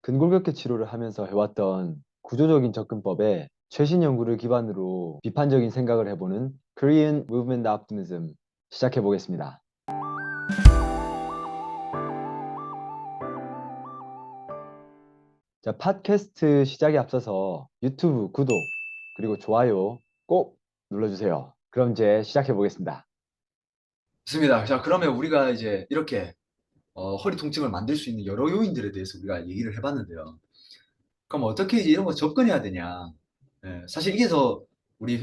근골격계 치료를 하면서 해왔던 구조적인 접근법에 최신 연구를 기반으로 비판적인 생각을 해보는 Korean Movement Optimism 시작해 보겠습니다. 자, 팟캐스트 시작에 앞서서 유튜브 구독 그리고 좋아요 꼭 눌러주세요. 그럼 이제 시작해 보겠습니다. 좋습니다. 자, 그러면 우리가 이제 이렇게 허리 통증을 만들 수 있는 여러 요인들에 대해서 우리가 얘기를 해봤는데요. 그럼 어떻게 이제 이런 거 접근해야 되냐? 사실 이게 더 우리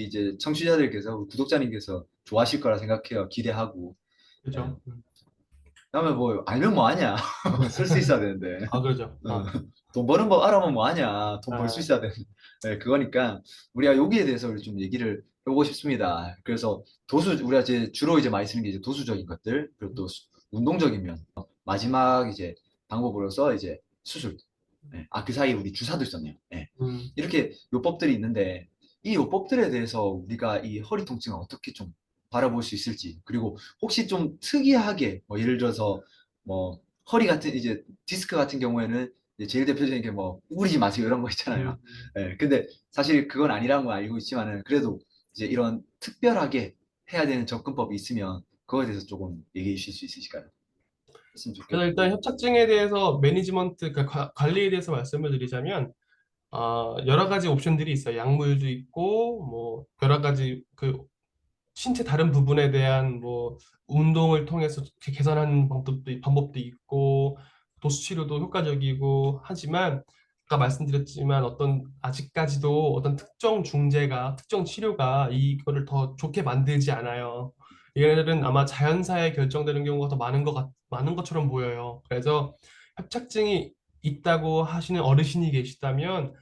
이제 청취자들께서, 우리 구독자님께서 좋아하실 거라 생각해요. 기대하고. 예. 그죠? 그다음에 뭐 알면 뭐 하냐? 쓸 수 있어야 되는데. 아, 그러죠. 어, 돈 버는 법 알아보면 뭐 하냐? 돈 벌 수 아, 있어야 되는데. 그거니까 우리가 여기에 대해서 우리 좀 얘기를 해보고 싶습니다. 그래서 우리가 이제 주로 이제 많이 쓰는 게 이제 도수적인 것들, 그리고 또 운동적인 면, 마지막 이제 방법으로서 이제 수술. 그 사이에 우리 주사도 있었네요. 음, 이렇게 요법들이 있는데 이 요법들에 대해서 우리가 이 허리 통증을 어떻게 좀 바라볼 수 있을지, 그리고 혹시 좀 특이하게 뭐 예를 들어서 뭐 허리 같은 이제 디스크 같은 경우에는 이제 제일 대표적인 게 뭐 우리지 마세요 이런 거 있잖아요. 음. 근데 사실 그건 아니라는 거 알고 있지만은 그래도 이제 이런 특별하게 해야 되는 접근법이 있으면 그거에 대해서 조금 얘기해 주실 수 있으실까요? 했으면 그래서 일단 좋겠고. 협착증에 대해서 매니지먼트, 그러니까 관리에 대해서 말씀을 드리자면, 여러 가지 옵션들이 있어요. 약물도 있고, 뭐, 여러 가지 신체 다른 부분에 대한 뭐, 운동을 통해서 개선하는 방법도 있고, 도수 치료도 효과적이고, 하지만, 아까 말씀드렸지만 아직까지도 어떤 특정 중재가, 특정 치료가 이거를 더 좋게 만들지 않아요. 얘네들은 아마 자연사에 결정되는 경우가 더 많은 것처럼 보여요. 그래서 협착증이 있다고 하시는 어르신이 계시다면,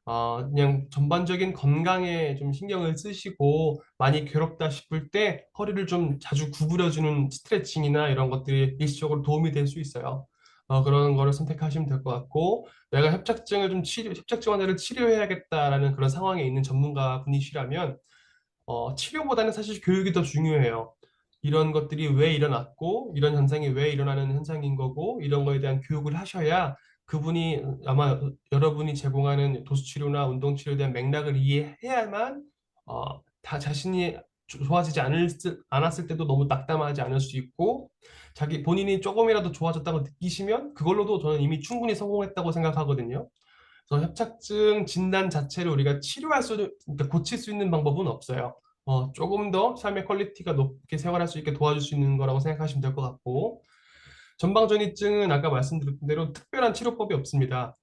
그냥 전반적인 건강에 좀 신경을 쓰시고 많이 괴롭다 싶을 때 허리를 좀 자주 구부려주는 스트레칭이나 이런 것들이 일시적으로 도움이 될 수 있어요. 그런 거를 선택하시면 될 것 같고, 내가 협착증 환자를 치료해야겠다라는 그런 상황에 있는 전문가 분이시라면, 치료보다는 사실 교육이 더 중요해요. 이런 것들이 왜 일어났고, 이런 현상이 왜 일어나는 현상인 거고, 이런 거에 대한 교육을 하셔야 그분이 아마 여러분이 제공하는 도수치료나 운동치료에 대한 맥락을 이해해야만 다 자신이 좋아지지 않았을 때도 너무 낙담하지 않을 수 있고, 자기 본인이 조금이라도 좋아졌다고 느끼시면 그걸로도 저는 이미 충분히 성공했다고 생각하거든요. 그래서 협착증 진단 자체를 우리가 그러니까 고칠 수 있는 방법은 없어요. 조금 더 삶의 퀄리티가 높게 생활할 수 있게 도와줄 수 있는 거라고 생각하시면 될 것 같고, 전방전이증은 아까 말씀드린 대로 특별한 치료법이 없습니다.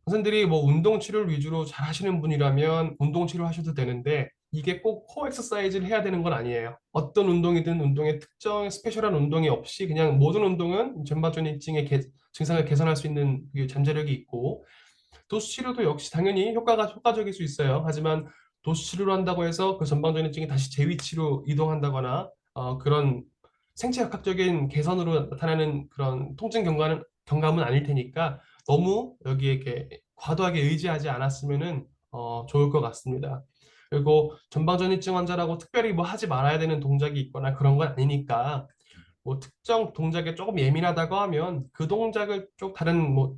선생님들이 뭐 운동 치료를 위주로 잘 하시는 분이라면 운동 치료 하셔도 되는데, 이게 꼭 코어 엑서사이즈를 해야 되는 건 아니에요. 어떤 운동이든 운동의 특정 스페셜한 운동이 없이 그냥 모든 운동은 전방전이증의 증상을 개선할 수 있는 그 잠재력이 있고, 도수 치료도 역시 당연히 효과적일 수 있어요. 하지만 도수 치료를 한다고 해서 그 전방전이증이 다시 제 위치로 이동한다거나 그런 생체학적인 개선으로 나타나는 그런 통증 경감은 아닐 테니까 너무 여기에 이렇게 과도하게 의지하지 않았으면은 좋을 것 같습니다. 그리고 전방전이증 환자라고 특별히 뭐 하지 말아야 되는 동작이 있거나 그런 건 아니니까, 뭐 특정 동작에 조금 예민하다고 하면 그 동작을 좀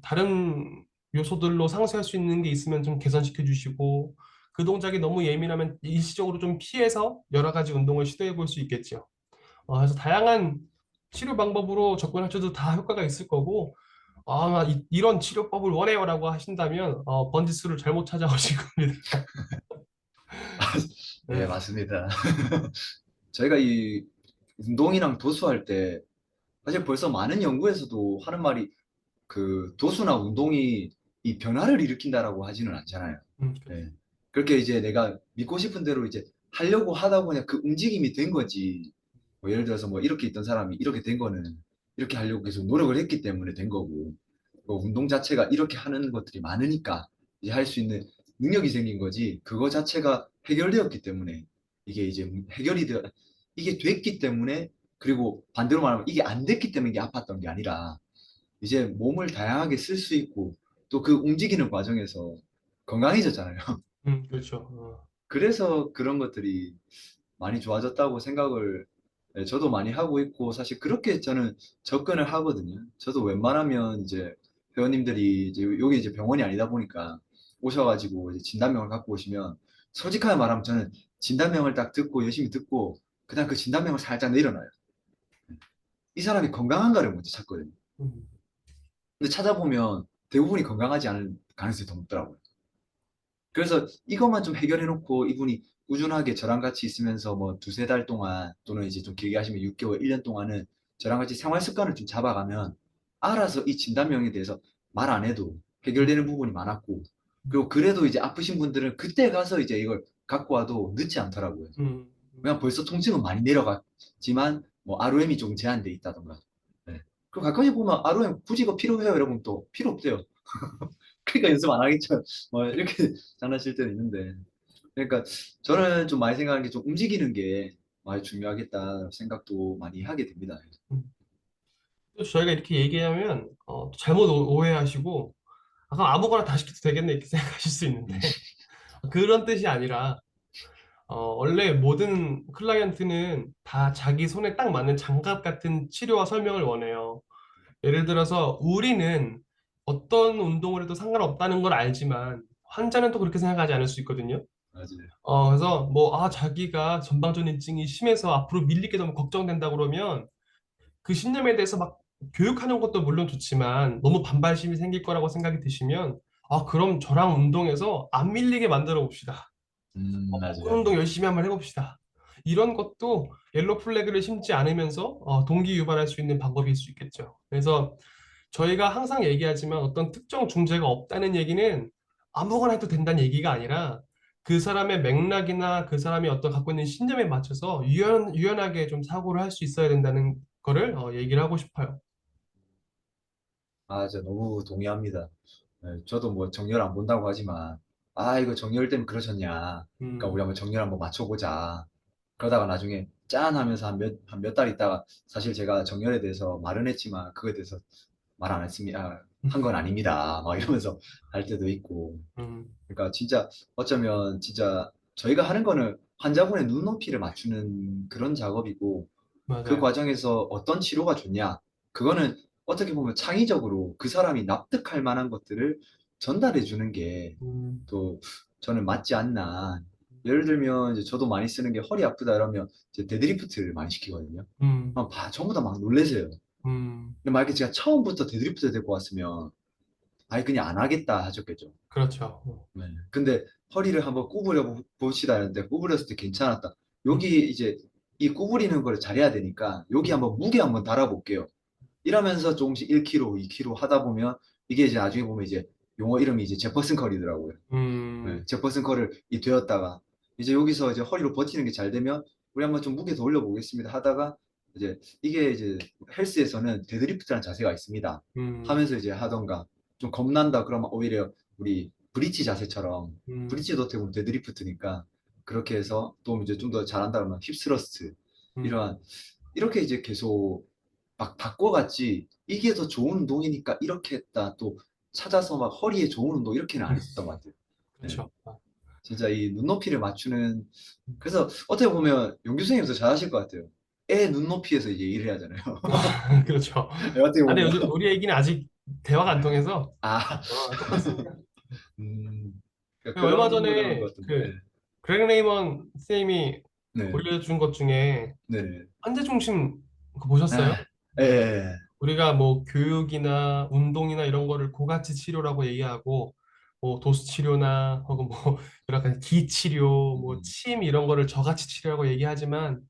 다른 요소들로 상쇄할 수 있는 게 있으면 좀 개선시켜 주시고, 그 동작이 너무 예민하면 일시적으로 좀 피해서 여러 가지 운동을 시도해 볼 수 있겠죠. 그래서 다양한 치료 방법으로 접근하셔도 다 효과가 있을 거고, 이런 치료법을 원해요라고 하신다면 번지수를 잘못 찾아오신 겁니다. 네, 네. 맞습니다. 저희가 이 운동이랑 도수할 때 사실 벌써 많은 연구에서도 하는 말이 그 도수나 운동이 이 변화를 일으킨다라고 하지는 않잖아요. 그렇죠. 예. 그렇게 이제 내가 믿고 싶은 대로 이제 하려고 하다 보니 그 움직임이 된 거지. 뭐 예를 들어서 뭐 이렇게 있던 사람이 이렇게 된 거는 이렇게 하려고 계속 노력을 했기 때문에 된 거고, 뭐 운동 자체가 이렇게 하는 것들이 많으니까 이제 할 수 있는 능력이 생긴 거지. 그거 자체가 해결되었기 때문에 이게 이제 이게 됐기 때문에, 그리고 반대로 말하면 이게 안 됐기 때문에 이게 아팠던 게 아니라 이제 몸을 다양하게 쓸 수 있고 또 그 움직이는 과정에서 건강해졌잖아요. 그렇죠. 그래서 그런 것들이 많이 좋아졌다고 생각을, 저도 많이 하고 있고, 사실 그렇게 저는 접근을 하거든요. 저도 웬만하면 이제 회원님들이 이제 여기 이제 병원이 아니다 보니까 오셔가지고 이제 진단명을 갖고 오시면 솔직하게 말하면 저는 진단명을 딱 듣고 열심히 듣고 그다음 그 진단명을 살짝 내려놔요. 이 사람이 건강한가를 먼저 찾거든요. 음, 근데 찾아보면 대부분이 건강하지 않을 가능성이 더 높더라고요. 그래서 이것만 좀 해결해 놓고 이분이 꾸준하게 저랑 같이 있으면서 뭐 두세 달 동안 또는 이제 좀 길게 하시면 6개월, 1년 동안은 저랑 같이 생활 습관을 좀 잡아가면 알아서 이 진단명에 대해서 말 안 해도 해결되는 부분이 많았고 그리고 그래도 이제 아프신 분들은 그때 가서 이제 이걸 갖고 와도 늦지 않더라고요. 음, 그냥 벌써 통증은 많이 내려갔지만 뭐 ROM이 조금 제한돼 있다던가. 네. 그리고 가끔씩 보면 ROM 굳이 이거 필요해요 여러분 또 필요 없대요. 그러니까 연습 안 하겠죠. 뭐 이렇게 장난칠 때도 있는데. 그러니까 저는 좀 많이 생각하는 게 좀 움직이는 게 많이 중요하겠다 생각도 많이 하게 됩니다. 음. 또 저희가 이렇게 얘기하면 또 잘못 오해하시고 아, 그럼 아무거나 다 시켜도 되겠네 이렇게 생각하실 수 음, 있는데 그런 뜻이 아니라 원래 모든 클라이언트는 다 자기 손에 딱 맞는 장갑 같은 치료와 설명을 원해요. 예를 들어서 우리는 어떤 운동을 해도 상관없다는 걸 알지만 환자는 또 그렇게 생각하지 않을 수 있거든요. 맞아요. 그래서 뭐, 자기가 전방전이증이 심해서 앞으로 밀리게 너무 걱정된다 그러면 그 신념에 대해서 막 교육하는 것도 물론 좋지만 너무 반발심이 생길 거라고 생각이 드시면 그럼 저랑 운동해서 안 밀리게 만들어 봅시다. 그 맞아요. 운동 열심히 한번 해봅시다. 이런 것도 옐로 플래그를 심지 않으면서 동기 유발할 수 있는 방법일 수 있겠죠. 그래서 저희가 항상 얘기하지만 어떤 특정 중재가 없다는 얘기는 아무거나 해도 된다는 얘기가 아니라 그 사람의 맥락이나 그 사람이 어떤 갖고 있는 신념에 맞춰서 유연하게 좀 사고를 할 수 있어야 된다는 거를 얘기를 하고 싶어요. 아, 저 너무 동의합니다. 네, 저도 뭐 정렬 안 본다고 하지만 아 이거 정렬 때문에 그러셨냐. 그러니까 우리 음, 한번 정렬 한번 맞춰보자. 그러다가 나중에 짠 하면서 한 몇 달 있다가 사실 제가 정렬에 대해서 말은 했지만 그거에 대해서 말 안 했습니다. 한 건 아닙니다. 막 이러면서 할 때도 있고. 음, 그러니까 진짜 어쩌면 진짜 저희가 하는 거는 환자분의 눈높이를 맞추는 그런 작업이고 그 맞아요. 과정에서 어떤 치료가 좋냐 그거는 어떻게 보면 창의적으로 그 사람이 납득할 만한 것들을 전달해 주는 게 음, 또 저는 맞지 않나. 예를 들면 이제 저도 많이 쓰는 게 허리 아프다 이러면 이제 데드리프트를 많이 시키거든요. 음, 전부 다 막 놀래세요. 음, 근데 만약에 제가 처음부터 데드리프트 데리고 왔으면 아예 그냥 안 하겠다 하셨겠죠. 그렇죠. 네. 근데 허리를 한번 구부려 봅시다 했는데 구부렸을 때 괜찮았다. 음, 여기 이제 이 구부리는 걸 잘해야 되니까 여기 한번 무게 한번 달아볼게요. 이러면서 조금씩 1kg, 2kg 하다 보면 이게 이제 나중에 보면 이제 용어 이름이 이제 제퍼슨 컬이더라고요. 네, 음, 제퍼슨 컬을 되었다가 이제 여기서 이제 허리로 버티는 게 잘 되면 우리 한번 좀 무게 더 올려보겠습니다 하다가 이제 이게 이제 헬스에서는 데드리프트라는 자세가 있습니다 음, 하면서 이제 하던가 좀 겁난다 그러면 오히려 우리 브릿지 자세처럼 음, 브릿지도 어떻게 보면 데드리프트니까 그렇게 해서 또 이제 좀 더 잘한다 그러면 힙스러스트 음. 이러한 이렇게 이제 계속 막 바꿔갔지 이게 더 좋은 운동이니까 이렇게 했다 또 찾아서 막 허리에 좋은 운동 이렇게는 안 했었던 것 같아요. 네. 그렇죠. 진짜 이 눈높이를 맞추는 그래서 어떻게 보면 용규 선생님도 잘하실 것 같아요. 애 눈높이에서 이제 일을 해야 하잖아요. 그렇죠. 어떻게 근데 보면 요즘 우리 얘기는 아직 대화가 안 통해서 아, 똑같습니다. 그러니까 얼마 그런 전에 것 같은데 그 그렉 레이먼 선생님이 네, 올려준 것 중에 네, 네. 환자 중심 그거 보셨어요? 아, 예, 예, 우리가 뭐 교육이나 운동이나 이런 거를 고가치 치료라고 얘기하고 뭐 도수 치료나 혹은 뭐 여러 가지 기 치료, 뭐 음, 침 이런 거를 저가치 치료라고 얘기하지만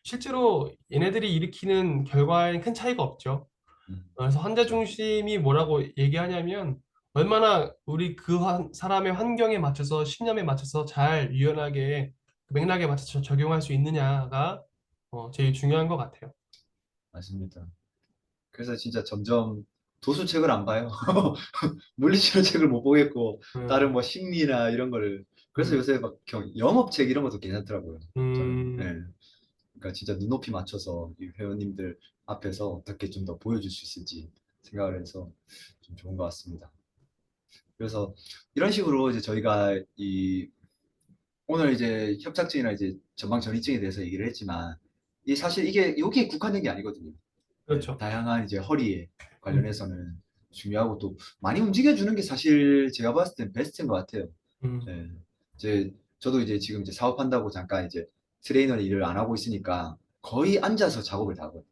실제로 얘네들이 일으키는 결과엔 큰 차이가 없죠. 그래서 환자 그렇죠. 중심이 뭐라고 얘기하냐면 얼마나 우리 그 사람의 환경에 맞춰서 신념에 맞춰서 잘 유연하게 그 맥락에 맞춰서 적용할 수 있느냐가 제일 중요한 것 같아요. 맞습니다. 그래서 진짜 점점 도수책을 안 봐요. 물리치료 책을 못 보겠고 다른 음, 뭐 심리나 이런 거를 그래서 음, 요새 막 영업책 이런 것도 괜찮더라고요. 저는. 음, 예. 그러니까 진짜 눈높이 맞춰서 이 회원님들 앞에서 어떻게 좀 더 보여줄 수 있을지 생각을 해서 좀 좋은 것 같습니다. 그래서 이런 식으로 이제 저희가 이 오늘 이제 협착증이나 이제 전방 전이증에 대해서 얘기를 했지만 이 사실 이게 여기에 국한된 게 아니거든요. 네, 그렇죠. 다양한 이제 허리에 음, 관련해서는 중요하고 또 많이 움직여주는 게 사실 제가 봤을 땐 베스트인 것 같아요. 음, 네. 저도 이제 지금 이제 사업한다고 잠깐 이제 트레이너 일을 안 하고 있으니까 거의 앉아서 작업을 다 하거든요.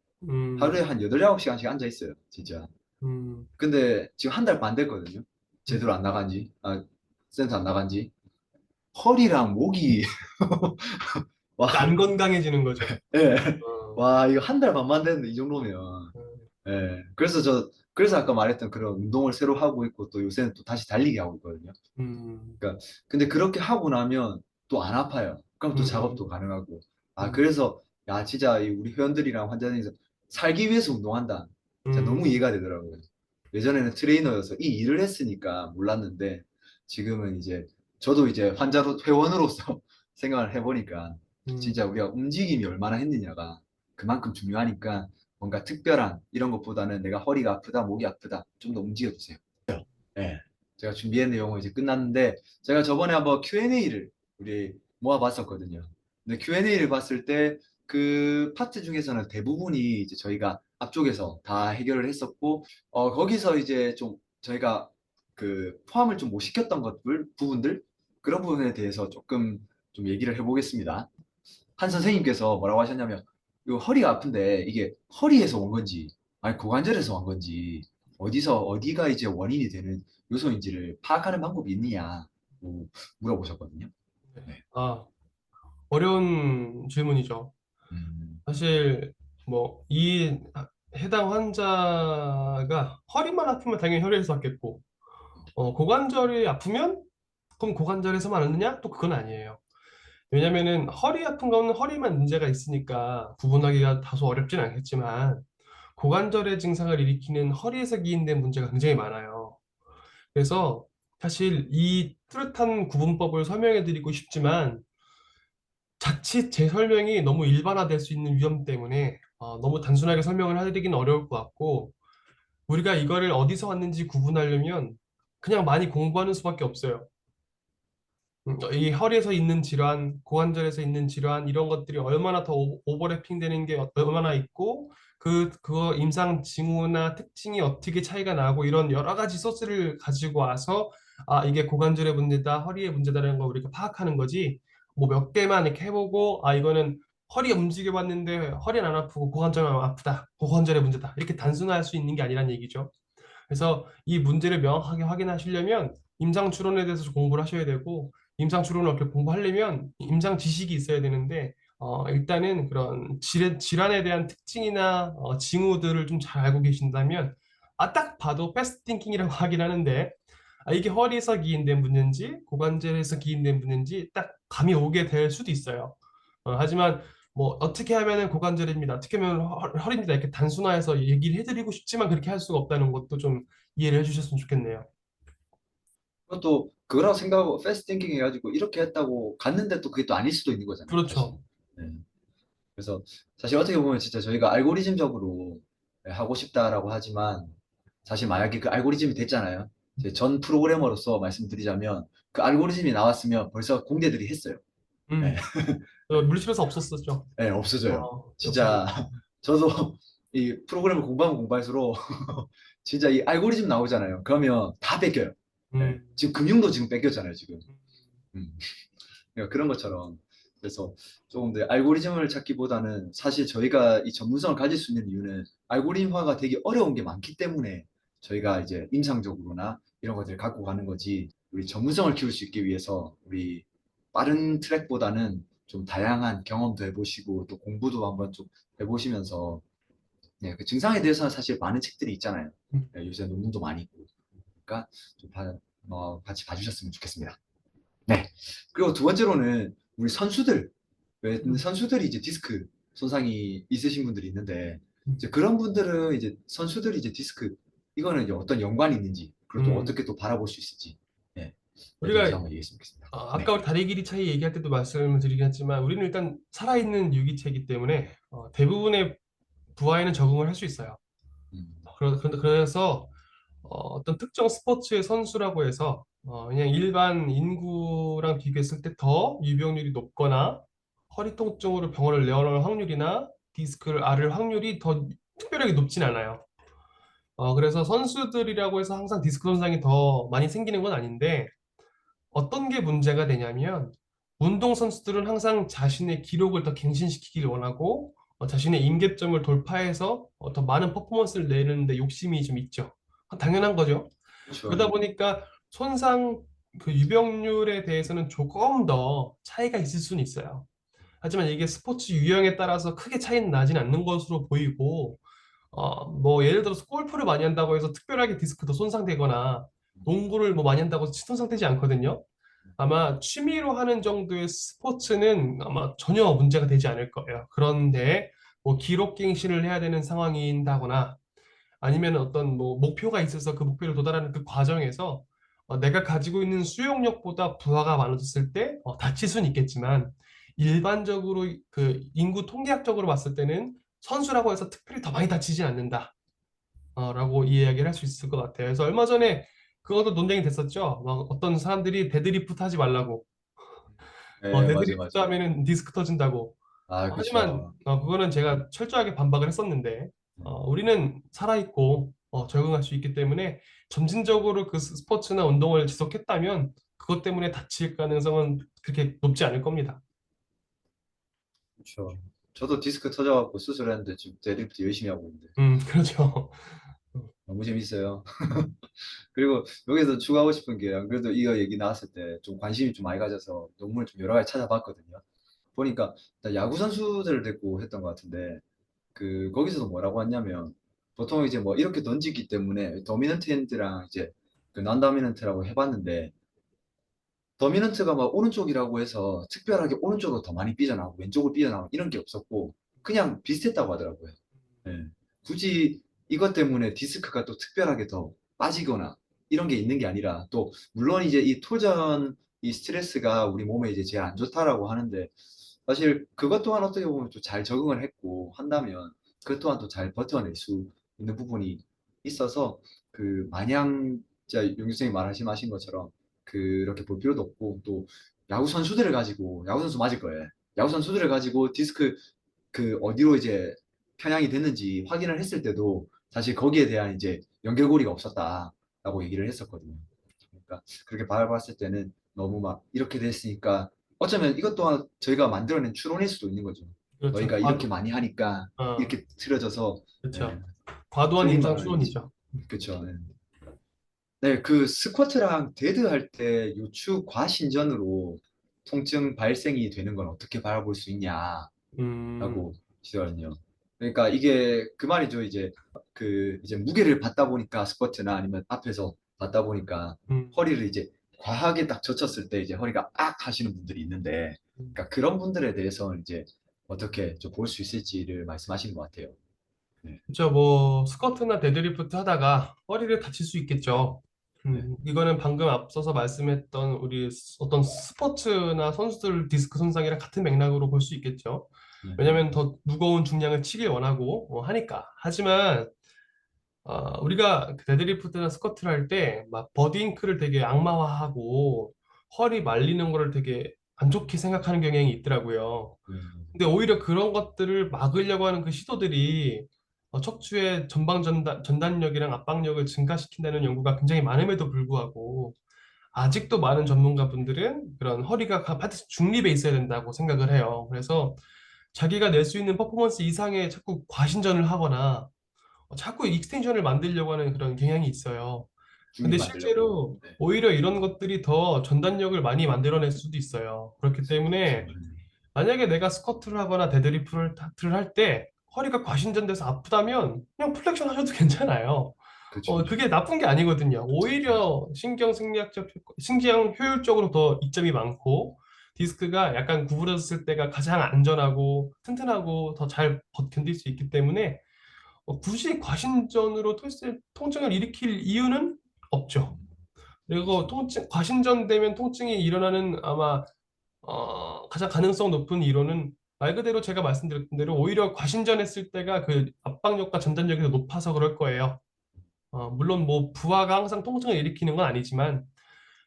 하루에 음, 한 8, 9시간씩 앉아 있어요, 진짜. 음. 근데 지금 한 달 반 됐거든요. 제대로 안 나간 지, 센터 안 나간 지. 허리랑 목이, 와, 안 건강해지는 거죠. 예. 어, 와, 이거 한 달 반만 됐는데 이 정도면. 예. 그래서 아까 말했던 그런 운동을 새로 하고 있고 또 요새는 또 다시 달리기 하고 있거든요. 음, 그러니까 근데 그렇게 하고 나면 또 안 아파요. 그럼 또 작업도 음, 가능하고. 음, 그래서 야 진짜 이 우리 회원들이랑 환자들이 살기 위해서 운동한다. 진짜 너무 음, 이해가 되더라고요. 예전에는 트레이너여서 이 일을 했으니까 몰랐는데 지금은 이제 저도 이제 환자로 회원으로서 생각을 해보니까 음, 진짜 우리가 움직임이 얼마나 했느냐가 그만큼 중요하니까 뭔가 특별한 이런 것보다는 내가 허리가 아프다, 목이 아프다 좀 더 움직여주세요. 네. 제가 준비한 내용은 이제 끝났는데 제가 저번에 한번 Q&A를 우리 모아봤었거든요. 근데 Q&A를 봤을 때 그 파트 중에서는 대부분이 이제 저희가 앞쪽에서 다 해결을 했었고, 거기서 이제 좀 저희가 그 포함을 좀 못 시켰던 부분들, 그런 부분에 대해서 조금 좀 얘기를 해보겠습니다. 한 선생님께서 뭐라고 하셨냐면, 이 허리가 아픈데 이게 허리에서 온 건지, 아니 고관절에서 온 건지, 어디가 이제 원인이 되는 요소인지를 파악하는 방법이 있느냐, 물어보셨거든요. 네. 네. 아, 어려운 질문이죠. 음, 사실 뭐 이 해당 환자가 허리만 아프면 당연히 혈액에서 왔겠고, 고관절이 아프면 그럼 고관절에서만 왔느냐? 또 그건 아니에요. 왜냐면은 허리 아픈 거는 허리만 문제가 있으니까 구분하기가 다소 어렵진 않겠지만 고관절의 증상을 일으키는 허리에서 기인된 문제가 굉장히 많아요. 그래서 사실 이 뚜렷한 구분법을 설명해 드리고 싶지만 자칫 제 설명이 너무 일반화될 수 있는 위험 때문에 너무 단순하게 설명을 해드리기는 어려울 것 같고, 우리가 이거를 어디서 왔는지 구분하려면 그냥 많이 공부하는 수밖에 없어요. 이 허리에서 있는 질환, 고관절에서 있는 질환 이런 것들이 얼마나 더 오버래핑 되는 게 얼마나 있고 그거 임상 징후나 특징이 어떻게 차이가 나고 이런 여러 가지 소스를 가지고 와서 이게 고관절의 문제다, 허리의 문제다라는 걸 우리가 파악하는 거지. 뭐 몇 개만 이렇게 해보고 이거는 허리 움직여 봤는데 허리는 안 아프고 고관절은 아프다, 고관절의 문제다 이렇게 단순화할 수 있는 게 아니란 얘기죠. 그래서 이 문제를 명확하게 확인하시려면 임상 추론에 대해서 공부를 하셔야 되고, 임상 추론을 이렇게 공부하려면 임상 지식이 있어야 되는데, 일단은 그런 질환에 대한 특징이나 징후들을 좀 잘 알고 계신다면, 딱 봐도 패스트 띵킹이라고 하긴 하는데, 이게 허리에서 기인된 문제인지 고관절에서 기인된 문제인지 딱 감이 오게 될 수도 있어요. 하지만 뭐 어떻게 하면은 고관절입니다, 어떻게 하면 허리입니다 이렇게 단순화해서 얘기를 해드리고 싶지만 그렇게 할 수가 없다는 것도 좀 이해를 해주셨으면 좋겠네요. 그것도 그거라고 생각하고 패스트 띵킹 해가지고 이렇게 했다고 갔는데 또 그게 또 아닐 수도 있는 거잖아요, 사실. 그렇죠. 네. 그래서 사실 어떻게 보면 진짜 저희가 알고리즘적으로 하고 싶다라고 하지만 사실 만약에 그 알고리즘이 됐잖아요. 제 전 프로그래머로서 말씀드리자면 그 알고리즘이 나왔으면 벌써 공대들이 했어요. 네. 음, 물리치료사 없었었죠. 네, 없어져요. 없어졌죠. 진짜 저도 이 프로그램을 공부하면 공부할수록 진짜 이 알고리즘 나오잖아요. 그러면 다 뺏겨요. 네. 음, 지금 금융도 지금 뺏겼잖아요, 지금. 음. 그러니까 그런 것처럼 그래서 조금 더 알고리즘을 찾기보다는 사실 저희가 이 전문성을 가질 수 있는 이유는 알고리즘화가 되게 어려운 게 많기 때문에 저희가 이제 임상적으로나 이런 것들을 갖고 가는 거지 우리 전문성을 키울 수 있기 위해서 우리 빠른 트랙보다는 좀 다양한 경험도 해보시고 또 공부도 한번 좀 해보시면서 그 증상에 대해서는 사실 많은 책들이 있잖아요. 음, 요새 논문도 많이 있고 그러니까 좀 같이 봐주셨으면 좋겠습니다. 네. 그리고 두 번째로는 우리 선수들, 왜 음, 선수들이 이제 디스크 손상이 있으신 분들이 있는데 음. 이제 그런 분들은 이제 선수들이 이제 디스크 이거는 이제 어떤 연관이 있는지 그리고 또 음. 어떻게 또 바라볼 수 있을지 네. 에 대해서 우리가 한번 얘기했으면 좋겠습니다. 네. 아까 우리 다리 길이 차이 얘기할 때도 말씀을 드리긴 했지만 우리는 일단 살아있는 유기체이기 때문에 대부분의 부하에는 적응을 할 수 있어요. 음, 그래서 어떤 특정 스포츠의 선수라고 해서 그냥 일반 인구랑 비교했을 때 더 유병률이 높거나 허리 통증으로 병원을 내원할 확률이나 디스크를 앓을 확률이 더 특별하게 높진 않아요. 그래서 선수들이라고 해서 항상 디스크 손상이 더 많이 생기는 건 아닌데 어떤 게 문제가 되냐면 운동 선수들은 항상 자신의 기록을 더 갱신시키길 원하고 자신의 임계점을 돌파해서 더 많은 퍼포먼스를 내는데 욕심이 좀 있죠. 당연한 거죠. 그렇죠. 그러다 보니까 손상 그 유병률에 대해서는 조금 더 차이가 있을 수는 있어요. 하지만 이게 스포츠 유형에 따라서 크게 차이는 나진 않는 것으로 보이고, 뭐 예를 들어서 골프를 많이 한다고 해서 특별하게 디스크도 손상되거나 농구를 뭐 많이 한다고 해서 손상되지 않거든요. 아마 취미로 하는 정도의 스포츠는 아마 전혀 문제가 되지 않을 거예요. 그런데 뭐 기록 갱신을 해야 되는 상황인다거나 아니면 어떤 뭐 목표가 있어서 그 목표를 도달하는 그 과정에서 내가 가지고 있는 수용력보다 부하가 많아졌을 때 다칠 수는 있겠지만 일반적으로 그 인구 통계학적으로 봤을 때는 선수라고 해서 특별히 더 많이 다치진 않는다. 라고 이야기를 할 수 있을 것 같아요. 그래서 얼마 전에 그것도 논쟁이 됐었죠. 막 어떤 사람들이 데드리프트 하지 말라고. 네, 맞아요, 데드리프트 맞아요. 하면은 디스크 터진다고. 아, 하지만 그렇죠. 그거는 제가 철저하게 반박을 했었는데 우리는 살아있고 적응할 수 있기 때문에 점진적으로 그 스포츠나 운동을 지속했다면 그것 때문에 다칠 가능성은 그렇게 높지 않을 겁니다. 그렇죠. 저도 디스크 터져갖고 수술했는데 지금 데드리프트 열심히 하고 있는데 그렇죠. 너무 재밌어요. 그리고 여기서 추가하고 싶은 게 안 그래도 이거 얘기 나왔을 때 좀 관심이 좀 많이 가져서 논문을 좀 여러 가지 찾아봤거든요. 보니까 나 야구 선수들을 데리고 했던 것 같은데 그 거기서도 뭐라고 했냐면 보통 이제 뭐 이렇게 던지기 때문에 도미넌트 핸드랑 이제 그 난도미넌트라고 해봤는데 도미넌트가 막 오른쪽이라고 해서 특별하게 오른쪽으로 더 많이 삐져나오고 왼쪽으로 삐져나오고 이런 게 없었고 그냥 비슷했다고 하더라고요. 예. 굳이 이것 때문에 디스크가 또 특별하게 더 빠지거나 이런 게 있는 게 아니라 또 물론 이제 이 토전 이 스트레스가 우리 몸에 이제 제일 안 좋다라고 하는데 사실 그것 또한 어떻게 보면 또 잘 적응을 했고 한다면 그것 또한 또 잘 버텨낼 수 있는 부분이 있어서 그 마냥 진짜 용규 선생님 말하신 것처럼 그렇게 볼 필요도 없고 또 야구 선수들을 가지고 야구 선수 맞을 거예요. 야구 선수들을 가지고 디스크 그 어디로 이제 편향이 됐는지 확인을 했을 때도 사실 거기에 대한 이제 연결고리가 없었다라고 얘기를 했었거든요. 그러니까 그렇게 바라봤을 때는 너무 막 이렇게 됐으니까 어쩌면 이것 또한 저희가 만들어낸 추론일 수도 있는 거죠. 그렇죠. 너희가 이렇게 많이 하니까 어, 이렇게 틀어져서 예, 그렇죠. 과도한 소위 임상 말하는 이제 추론이죠. 그렇죠. 예. 네, 그 스쿼트랑 데드 할 때 요추 과신전으로 통증 발생이 되는 건 어떻게 바라볼 수 있냐라고 음, 시거든요. 그러니까 이게 그 말이죠. 이제 그 이제 무게를 받다 보니까 스쿼트나 아니면 앞에서 받다 보니까 음, 허리를 이제 과하게 딱 젖혔을 때 이제 허리가 악 하시는 분들이 있는데, 그러니까 그런 분들에 대해서 이제 어떻게 좀 볼 수 있을지를 말씀하시는 것 같아요. 네, 그렇죠. 뭐 스쿼트나 데드리프트 하다가 허리를 다칠 수 있겠죠. 네, 이거는 방금 앞서서 말씀했던 우리 어떤 스포츠나 선수들 디스크 손상이랑 같은 맥락으로 볼 수 있겠죠. 네, 왜냐하면 더 무거운 중량을 치길 원하고 하니까. 하지만 우리가 그 데드리프트나 스쿼트를 할 때 막 버딩크를 되게 악마화하고 허리 말리는 거를 되게 안 좋게 생각하는 경향이 있더라고요. 네, 근데 오히려 그런 것들을 막으려고 하는 그 시도들이 척추의 전단력이랑 압박력을 증가시킨다는 연구가 굉장히 많음에도 불구하고 아직도 많은 전문가분들은 그런 허리가 반드시 중립에 있어야 된다고 생각을 해요. 그래서 자기가 낼 수 있는 퍼포먼스 이상의 자꾸 과신전을 하거나 자꾸 익스텐션을 만들려고 하는 그런 경향이 있어요. 중립 근데 만들려고. 실제로 네, 오히려 이런 것들이 더 전단력을 많이 만들어낼 수도 있어요. 그렇기 그렇죠. 때문에 만약에 내가 스쿼트를 하거나 데드리프트를 할 때 허리가 과신전돼서 아프다면 그냥 플렉션 하셔도 괜찮아요. 그렇죠, 그렇죠. 그게 나쁜 게 아니거든요. 맞아. 오히려 신경 효율적으로 더 이점이 많고 디스크가 약간 구부러졌을 때가 가장 안전하고 튼튼하고 더 잘 견딜 수 있기 때문에 굳이 과신전으로 통증을 일으킬 이유는 없죠. 그리고 과신전되면 통증이 일어나는 아마 가장 가능성 높은 이론은 말 그대로 제가 말씀드렸던 대로 오히려 과신전했을 때가 그 압박력과 전단력이 더 높아서 그럴 거예요. 물론 뭐 부하가 항상 통증을 일으키는 건 아니지만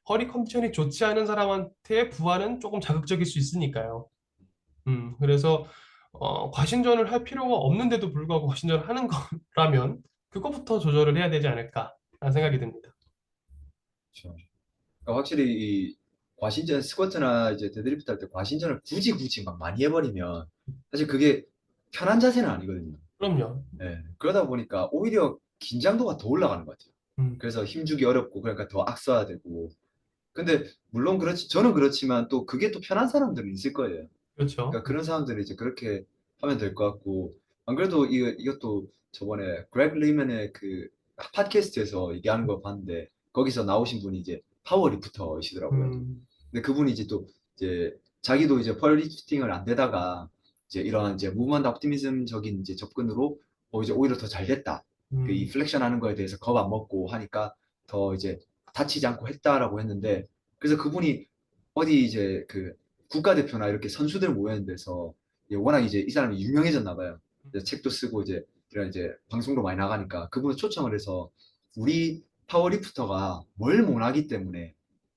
허리 컨디션이 좋지 않은 사람한테 부하는 조금 자극적일 수 있으니까요. 그래서 과신전을 할 필요가 없는데도 불구하고 과신전을 하는 거라면 그것부터 조절을 해야 되지 않을까라는 생각이 듭니다. 그렇죠. 그러니까 확실히 이 과신전 스쿼트나 이제 데드리프트 할 때 과신전을 굳이 막 많이 해버리면 사실 그게 편한 자세는 아니거든요. 그럼요. 예. 그러다 보니까 오히려 긴장도가 더 올라가는 것 같아요. 음, 그래서 힘주기 어렵고 그러니까 더 악써야 되고. 근데 물론 그렇지 저는 그렇지만 또 그게 또 편한 사람들은 있을 거예요. 그렇죠. 그러니까 그런 사람들은 이제 그렇게 하면 될 것 같고 안 그래도 이것도 저번에 그렉 리먼의 그 팟캐스트에서 얘기하는 거 봤는데 거기서 나오신 분이 이제 파워리프터이시더라고요. 음, 근데 그분이 이제 또 이제 자기도 이제 파워리프팅을 안 되다가 이제 이런 이제 무브먼트 옵티미즘적인 이제 접근으로 이제 오히려 더 잘 됐다. 그 이 음, 플렉션 하는 거에 대해서 겁 안 먹고 하니까 더 이제 다치지 않고 했다라고 했는데 그래서 그분이 어디 이제 그 국가대표나 이렇게 선수들 모이는 데서 워낙 이제 이 사람이 유명해졌나 봐요. 이제 책도 쓰고 이제 이런 이제 방송도 많이 나가니까 그분을 초청을 해서 우리 파워리프터가 뭘 못하기 때문에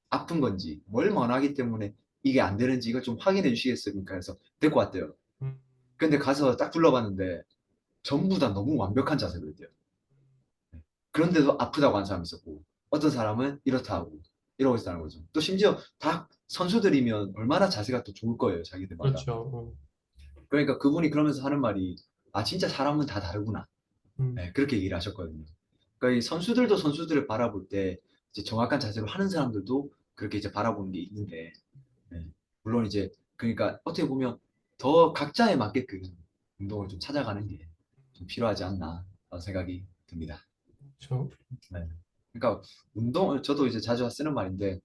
아픈 건지 뭘 원하기 때문에 이게 안 되는지 이걸 좀 확인해 주시겠습니까? 해서 데리고 왔대요. 음, 근데 가서 딱 둘러봤는데 전부 다 너무 완벽한 자세로 했대요. 그런데도 아프다고 한 사람이 있었고 어떤 사람은 이렇다 하고 이러고 있다는 거죠. 또 심지어 다 선수들이면 얼마나 자세가 또 좋을 거예요, 자기들마다. 그렇죠. 그러니까 그분이 그러면서 하는 말이 아 진짜 사람은 다 다르구나. 음, 네, 그렇게 얘기를 하셨거든요. 그러니까 이 선수들도 선수들을 바라볼 때 이제 정확한 자세로 하는 사람들도 그렇게 이제 바라보는 게 있는데 네. 물론 이제 그러니까 어떻게 보면 더 각자에 맞게끔 운동을 좀 찾아가는 게 좀 필요하지 않나 라는 생각이 듭니다. 그렇죠. 네. 그러니까 운동을 저도 이제 자주 쓰는 말인데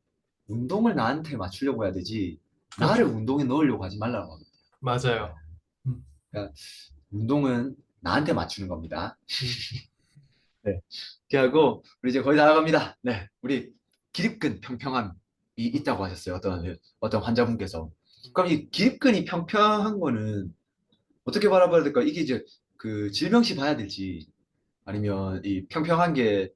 운동을 나한테 맞추려고 해야 되지 나를 그렇죠. 운동에 넣으려고 하지 말라고 합니다. 네. 맞아요. 음, 그러니까 운동은 나한테 맞추는 겁니다. 음, 네. 이렇게 하고 우리 이제 거의 다 나갑니다. 네. 우리 기립근 평평함이 있다고 하셨어요. 어떤 환자분께서. 그럼 이 기립근이 평평한 거는 어떻게 바라봐야 될까? 이게 이제 그 질병시 봐야 될지 아니면 이 평평한 게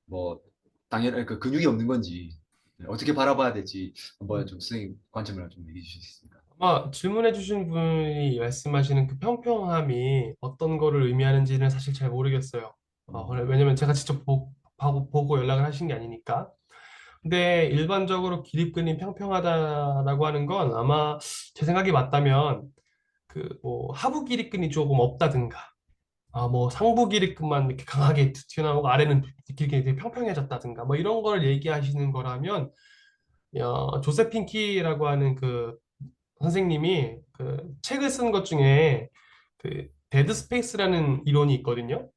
뭐 당연 그 근육이 없는 건지 네, 어떻게 바라봐야 될지 한번 음. 좀 선생님 관점을 좀 얘기해 주실 수 있습니까? 아마 질문해 주신 분이 말씀하시는 그 평평함이 어떤 거를 의미하는지는 사실 잘 모르겠어요. 왜냐면 제가 직접 보고 연락을 하신 게 아니니까. 근데 일반적으로 기립근이 평평하다라고 하는 건 아마 제 생각이 맞다면 그 뭐 하부 기립근이 조금 없다든가 뭐 상부 기립근만 이렇게 강하게 튀어나오고 아래는 기립근이 되게 평평해졌다든가 뭐 이런 걸 얘기하시는 거라면 조세핀 키라고 하는 그 선생님이 그 책을 쓴 것 중에 그 데드 스페이스라는 이론이 있거든요.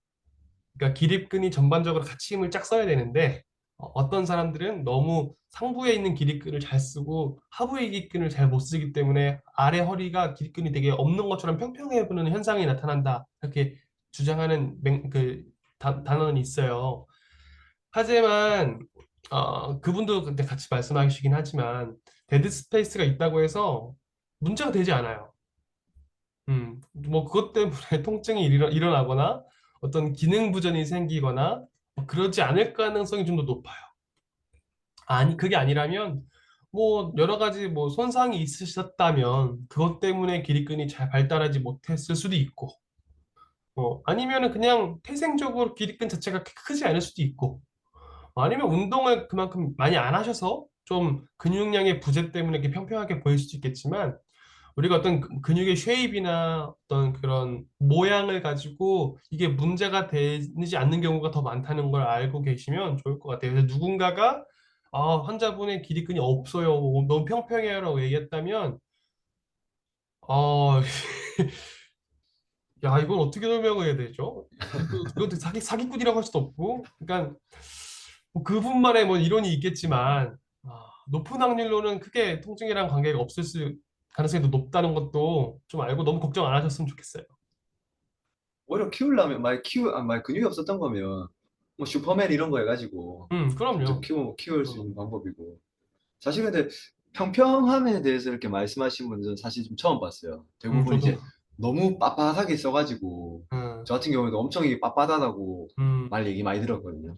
그러니까 기립근이 전반적으로 같이 힘을 짝 써야 되는데 어떤 사람들은 너무 상부에 있는 기립근을 잘 쓰고 하부의 기립근을 잘 못 쓰기 때문에 아래 허리가 기립근이 되게 없는 것처럼 평평해 보이는 현상이 나타난다. 이렇게 주장하는 단어는 있어요. 하지만 그분도 근데 같이 말씀하시긴 하지만 데드 스페이스가 있다고 해서 문제가 되지 않아요. 뭐 그것 때문에 통증이 일어나거나 어떤 기능 부전이 생기거나 뭐 그러지 않을 가능성이 좀 더 높아요. 아니, 그게 아니라면 뭐 여러 가지 뭐 손상이 있으셨다면 그것 때문에 기립근이 잘 발달하지 못했을 수도 있고 아니면은 그냥 태생적으로 기립근 자체가 크지 않을 수도 있고 아니면 운동을 그만큼 많이 안 하셔서 좀 근육량의 부재 때문에 이렇게 평평하게 보일 수도 있겠지만 우리가 어떤 근육의 쉐입이나 어떤 그런 모양을 가지고 이게 문제가 되지 않는 경우가 더 많다는 걸 알고 계시면 좋을 것 같아요. 그래서 누군가가 환자분의 기립근이 없어요, 너무 평평해요라고 얘기했다면 어, 야, 이건 어떻게 설명을 해야 되죠? 그것도 사기꾼이라고 할 수도 없고, 그러니까 뭐 그분만의 뭐 이론이 있겠지만 높은 확률로는 크게 통증이랑 관계가 없을 가능성이 더 높다는 것도 좀 알고 너무 걱정 안 하셨으면 좋겠어요. 오히려 키우려면 만약 근육이 없었던 거면 뭐 슈퍼맨 이런 거 해가지고 직접 그럼요. 키울 수 어, 있는 방법이고 사실 근데 평평함에 대해서 이렇게 말씀하신 분들은 사실 좀 처음 봤어요. 대부분 저도, 이제 너무 빳빳하게 써가지고 음, 저 같은 경우에도 엄청 이게 빳빳하다고 음, 말 얘기 많이 들었거든요.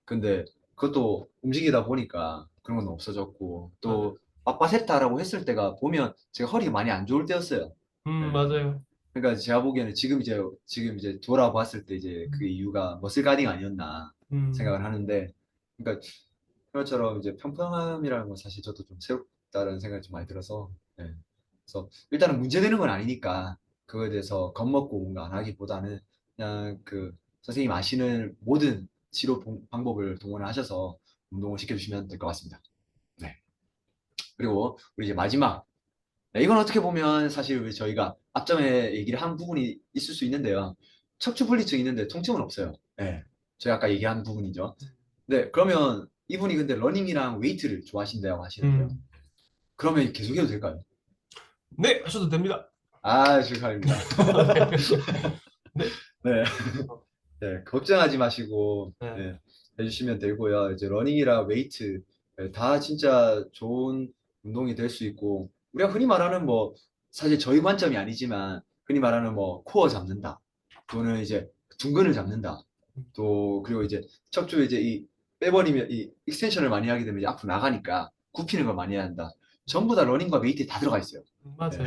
근데 그것도 움직이다 보니까 그런 건 없어졌고 맞아요. 또 빳빳했다라고 했을 때가 보면 제가 허리가 많이 안 좋을 때였어요. 네. 맞아요. 그러니까 제가 보기에는 지금 이제 돌아봤을 때 이제 그 이유가 머슬 가딩 아니었나 음, 생각을 하는데, 그러니까 그것처럼 이제 평평함이라는 건 사실 저도 좀 새롭다는 생각이 좀 많이 들어서, 예. 그래서 일단은 문제되는 건 아니니까 그거에 대해서 겁먹고 뭔가 안 하기보다는 그냥 그 선생님 아시는 모든 치료 방법을 동원하셔서 운동을 시켜주시면 될 것 같습니다. 네. 그리고 우리 이제 마지막, 네, 이건 어떻게 보면 사실 우리 저희가 앞전에 얘기를 한 부분이 있을 수 있는데요. 척추분리증 있는데 통증은 없어요. 네. 제가 아까 얘기한 부분이죠. 네, 그러면 이분이 근데 러닝이랑 웨이트를 좋아하신다고 하시는데요. 음. 그러면 계속해도 될까요? 네, 하셔도 됩니다. 아, 축하합니다. 네. 네. 어, 네, 걱정하지 마시고 네. 네, 해주시면 되고요. 이제 러닝이랑 웨이트 다 진짜 좋은 운동이 될 수 있고, 우리가 흔히 말하는 뭐 사실 저희 관점이 아니지만 흔히 말하는 뭐 코어 잡는다, 또는 이제 둔근을 잡는다, 또 그리고 이제 척추 이제 이 빼버리면 이 익스텐션을 많이 하게 되면 이제 앞으로 나가니까 굽히는 걸 많이 해야 한다. 전부 다 러닝과 웨이트에 다 들어가 있어요. 네. 맞아요.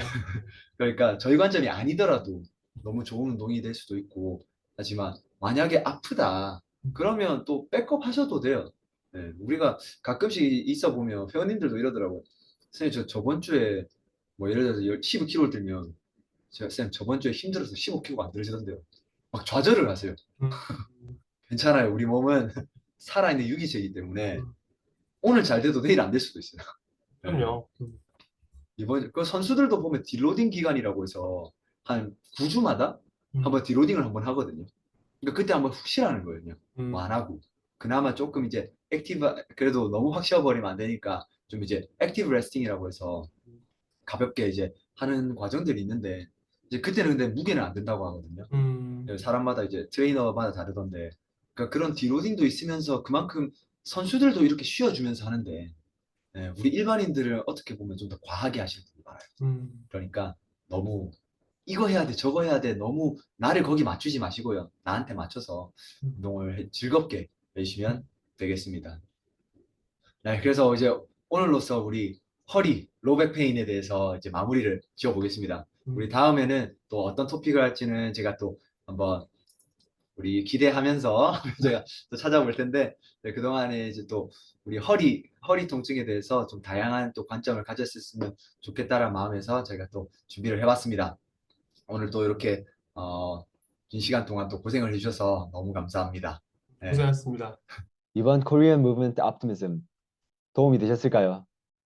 그러니까 저희 관점이 아니더라도 너무 좋은 운동이 될 수도 있고, 하지만 만약에 아프다 그러면 또 백업 하셔도 돼요. 네, 우리가 가끔씩 있어 보면 회원님들도 이러더라고요. 선생님 저 저번 주에 뭐 예를 들어서 15kg 들면 제가 쌤 저번 주에 힘들어서 15kg가 안 들어지던데요. 막 좌절을 하세요. 음, 괜찮아요. 우리 몸은 살아있는 유기체이기 때문에 음, 오늘 잘 돼도 내일 안 될 수도 있어요. 네. 그럼요. 이번 그 선수들도 보면 딜로딩 기간이라고 해서 한 9주마다 음, 한번 딜로딩을 한번 하거든요. 그러니까 그때 한번 훅 쉬라는 거예요. 그냥 뭐 음, 안 하고 그나마 조금 이제 액티브, 그래도 너무 확 쉬어버리면 안 되니까 좀 이제 액티브 레스팅이라고 해서 가볍게 이제 하는 과정들이 있는데, 이제 그때는 근데 무게는 안 된다고 하거든요. 음, 사람마다 이제 트레이너마다 다르던데, 그러니까 그런 딜로딩도 있으면서 그만큼 선수들도 이렇게 쉬어주면서 하는데, 우리 일반인들은 어떻게 보면 좀 더 과하게 하시는 분이 많아요. 음, 그러니까 너무 이거 해야 돼, 저거 해야 돼, 너무 나를 거기 맞추지 마시고요. 나한테 맞춰서 음, 운동을 즐겁게 해주시면 되겠습니다. 네, 그래서 이제 오늘로써 우리 허리, 로백 페인에 대해서 이제 마무리를 지어 보겠습니다. 우리 음. 다음에는 또 어떤 토픽을 할지는 제가 또 한번 우리 기대하면서 제가 또 찾아볼 텐데, 네, 그동안에 이제 또 우리 허리 통증에 대해서 좀 다양한 또 관점을 가졌으면 좋겠다는 마음에서 제가 또 준비를 해봤습니다. 오늘 또 이렇게 긴 시간 동안 또 고생을 해주셔서 너무 감사합니다. 네. 고생하셨습니다. 이번 Korean Movement Optimism 도움이 되셨을까요?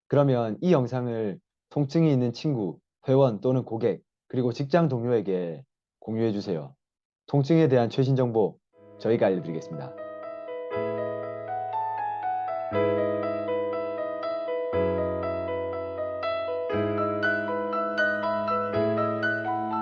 그러면 이 영상을 통증이 있는 친구, 회원 또는 고객, 그리고 직장 동료에게 공유해 주세요. 통증에 대한 최신 정보 저희가 알려드리겠습니다.